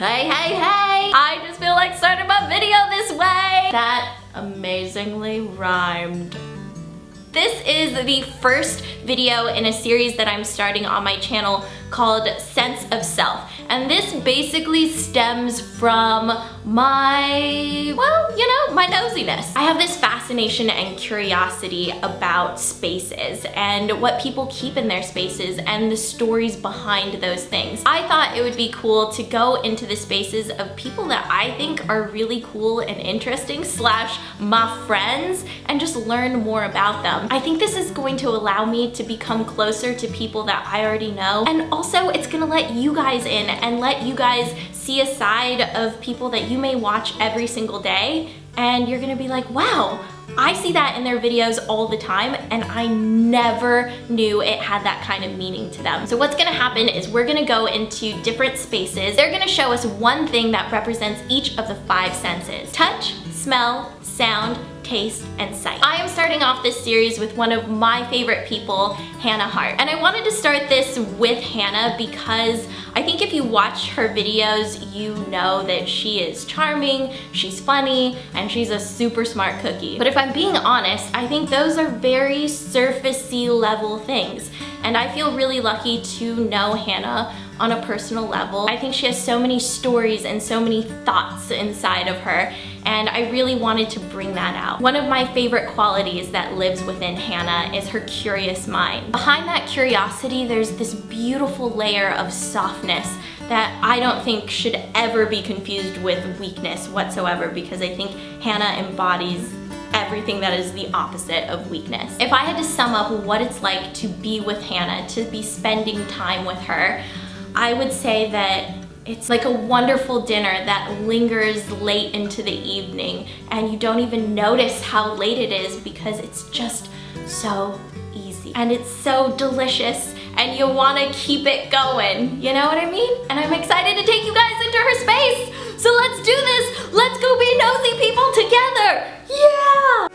Hey, hey, hey! I just feel like starting my video this way! That amazingly rhymed. This is the first video in a series that I'm starting on my channel called Sense of Self. And this basically stems from my, well, you know, my nosiness. I have this fascination and curiosity about spaces and what people keep in their spaces and the stories behind those things. I thought it would be cool to go into the spaces of people that I think are really cool and interesting slash my friends and just learn more about them. I think this is going to allow me to become closer to people that I already know, and also it's gonna let you guys in and let you guys see a side of people that you may watch every single day, and you're gonna be like, wow, I see that in their videos all the time and I never knew it had that kind of meaning to them. So what's gonna happen is we're gonna go into different spaces. They're gonna show us one thing that represents each of the 5 senses: touch, smell, sound, taste, and sight. I am starting off this series with one of my favorite people, Hart. And I wanted to start this with Hannah because I think if you watch her videos, you know that she is charming, she's funny, and she's a super smart cookie. But if I'm being honest, I think those are very surfacey level things. And I feel really lucky to know Hannah on a personal level. I think she has so many stories and so many thoughts inside of her, and I really wanted to bring that out. One of my favorite qualities that lives within Hannah is her curious mind. Behind that curiosity, there's this beautiful layer of softness that I don't think should ever be confused with weakness whatsoever, because I think Hannah embodies everything that is the opposite of weakness. If I had to sum up what it's like to be with Hannah, to be spending time with her, I would say that it's like a wonderful dinner that lingers late into the evening and you don't even notice how late it is because it's just so easy. And it's so delicious and you want to keep it going. You know what I mean? And I'm excited to take you guys into her space. So let's do this. Let's go be nosy people together. Yeah!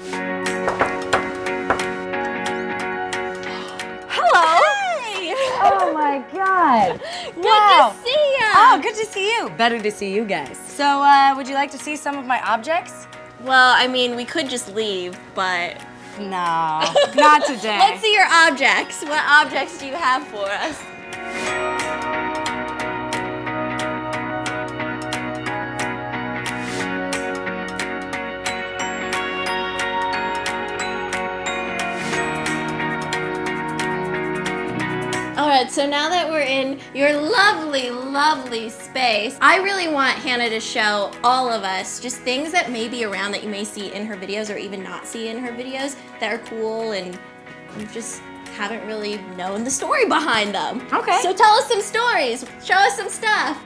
Hello. Hey! Oh my God. Good to see ya. Oh, good to see you. Better to see you guys. So, would you like to see some of my objects? Well, I mean, we could just leave, but... No, not today. Let's see your objects. What objects do you have for us? Alright, so now that we're in your lovely, lovely space, I really want Hannah to show all of us just things that may be around that you may see in her videos or even not see in her videos that are cool and you just haven't really known the story behind them. Okay. So tell us some stories. Show us some stuff.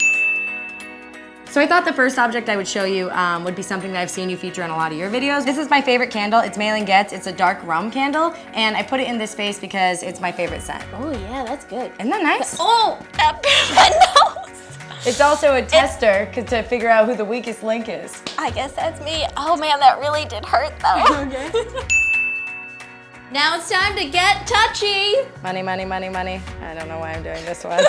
So I thought the first object I would show you would be something that I've seen you feature in a lot of your videos. This is my favorite candle. It's Malin Getz. It's a dark rum candle, and I put it in this space because it's my favorite scent. Oh yeah, that's good. Isn't that nice? Oh, that bit my nose. It's also a tester to figure out who the weakest link is. I guess that's me. Oh man, that really did hurt though. Okay. Now it's time to get touchy. Money, money, money, money. I don't know why I'm doing this one.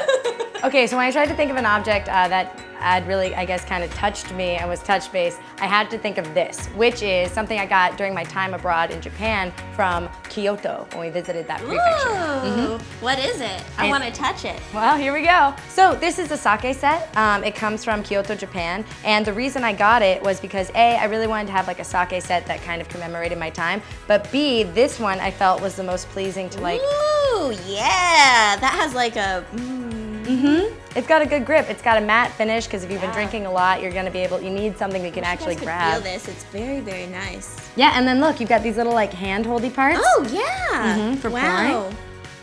Okay, so when I tried to think of an object that had really, I guess, kind of touched me and was touch-based, I had to think of this, which is something I got during my time abroad in Japan from Kyoto when we visited that prefecture. Ooh, what is it? I want to touch it. Well, here we go. So this is a sake set. It comes from Kyoto, Japan. And the reason I got it was because A, I really wanted to have like a sake set that kind of commemorated my time. But B, this one I felt was the most pleasing to like. Ooh, yeah. That has like a... It's got a good grip. It's got a matte finish because if you've been drinking a lot, you're gonna be able, you need something you can actually grab. Feel this. It's very, very nice. Yeah, and then look, you've got these little like hand-holdy parts. Oh, yeah. For wow. pouring.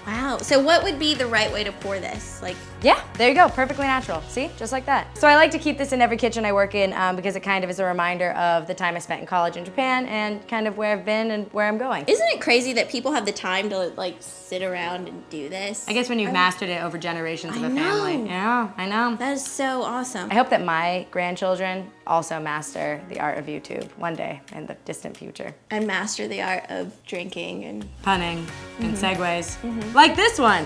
Wow. So what would be the right way to pour this? Like, Yeah, there you go, perfectly natural. See, just like that. So I like to keep this in every kitchen I work in because it kind of is a reminder of the time I spent in college in Japan and kind of where I've been and where I'm going. isn't it crazy that people have the time to like sit around and do this? I guess when you've mastered it over generations of a family. Yeah, I know. That is so awesome. I hope that my grandchildren also master the art of YouTube one day in the distant future. And master the art of drinking and... Punning and segues, like this one.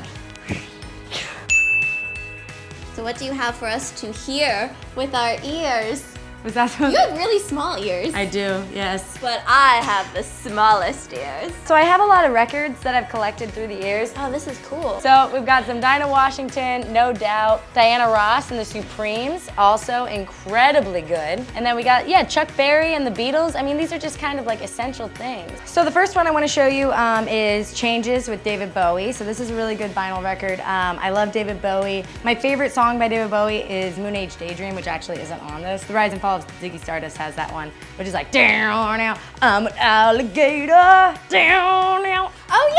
So what do you have for us to hear with our ears? Was that so? You have really small ears. I do, yes. But I have the smallest ears. So I have a lot of records that I've collected through the years. Oh, this is cool. So we've got some Dinah Washington, No Doubt, Diana Ross and the Supremes, also incredibly good. And then we got, yeah, Chuck Berry and the Beatles. I mean, these are just kind of like essential things. So the first one I want to show you is Changes with David Bowie. So this is a really good vinyl record. I love David Bowie. My favorite song by David Bowie is Moon Age Daydream, which actually isn't on this. The Rise and Fall of Ziggy Stardust has that one, which is like, down now, I'm an alligator, down now. Oh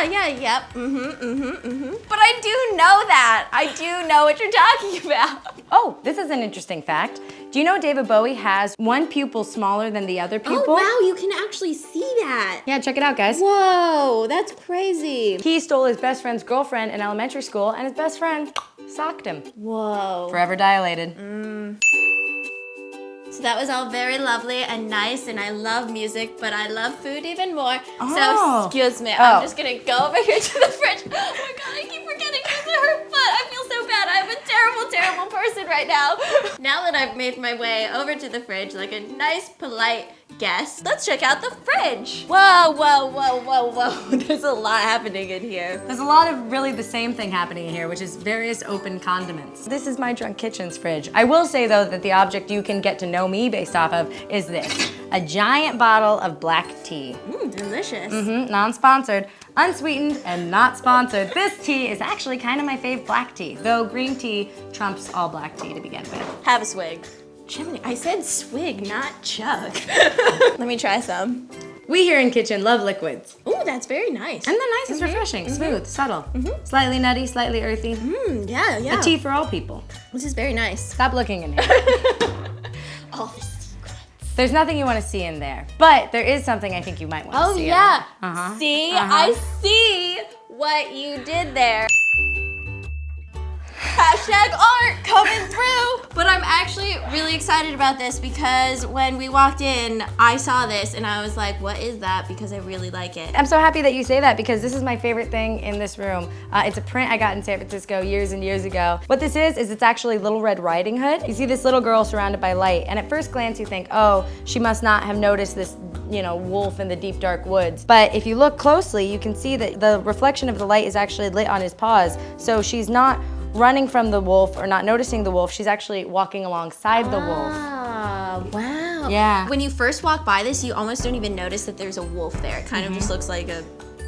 yeah, yep. But I do know that. I do know what you're talking about. Oh, this is an interesting fact. Do you know David Bowie has one pupil smaller than the other pupil? Oh wow, you can actually see that. Yeah, check it out, guys. Whoa, that's crazy. He stole his best friend's girlfriend in elementary school, and his best friend socked him. Whoa. Forever dilated. So that was all very lovely and nice, and I love music, but I love food even more. Oh. So excuse me, I'm just gonna go over here to the fridge. Oh my god, I keep forgetting because of her foot. I feel so bad. I'm a terrible, terrible person right now. Now that I've made my way over to the fridge like a nice, polite guest, let's check out the fridge. Whoa, whoa, whoa, whoa, whoa. There's a lot happening in here. There's a lot of really the same thing happening here, which is various open condiments. This is my Drunk Kitchen's fridge. I will say though that the object you can get to know me based off of is this, a giant bottle of black tea. Delicious. Non-sponsored, unsweetened, and not sponsored. This tea is actually kind of my fave black tea, though green tea trumps all black tea to begin with. Have a swig. Chimney, I said swig, not chug. Let me try some. We here in Kitchen love liquids. Ooh, that's very nice. And the nice is refreshing, smooth, subtle, slightly nutty, slightly earthy. Yeah, yeah. A tea for all people. This is very nice. Stop looking in here. All the secrets. There's nothing you want to see in there, but there is something I think you might want to see. Yeah. In. See, I see what you did there. Hashtag art coming through. But I'm actually really excited about this because when we walked in, I saw this and I was like, what is that? Because I really like it. I'm so happy that you say that because this is my favorite thing in this room. It's a print I got in San Francisco years and years ago. What this is it's actually Little Red Riding Hood. You see this little girl surrounded by light, and at first glance you think, oh, she must not have noticed this, you know, wolf in the deep dark woods. But if you look closely, you can see that the reflection of the light is actually lit on his paws. So she's not running from the wolf or not noticing the wolf, she's actually walking alongside the wolf. Ah, wow. Yeah. When you first walk by this, you almost don't even notice that there's a wolf there. It kind of just looks like a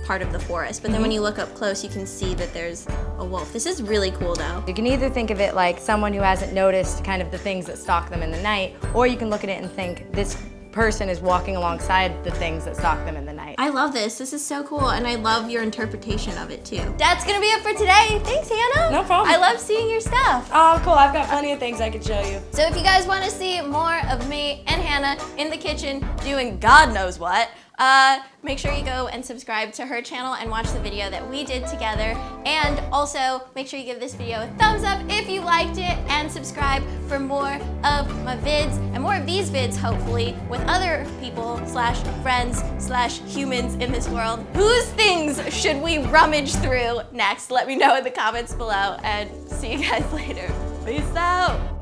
part of the forest. But then when you look up close, you can see that there's a wolf. This is really cool though. You can either think of it like someone who hasn't noticed kind of the things that stalk them in the night, or you can look at it and think this person is walking alongside the things that stalk them in the night. I love this. This is so cool, and I love your interpretation of it too. That's gonna be it for today. Thanks, Hannah. No problem. I love seeing your stuff. Oh, cool. I've got plenty of things I could show you. So if you guys want to see more of me and Hannah in the kitchen doing God knows what, make sure you go and subscribe to her channel and watch the video that we did together. And also make sure you give this video a thumbs up if you liked it, and subscribe for more of my vids and more of these vids, hopefully, with other people slash friends slash humans in this world. Whose things should we rummage through next? Let me know in the comments below, and see you guys later. Peace out.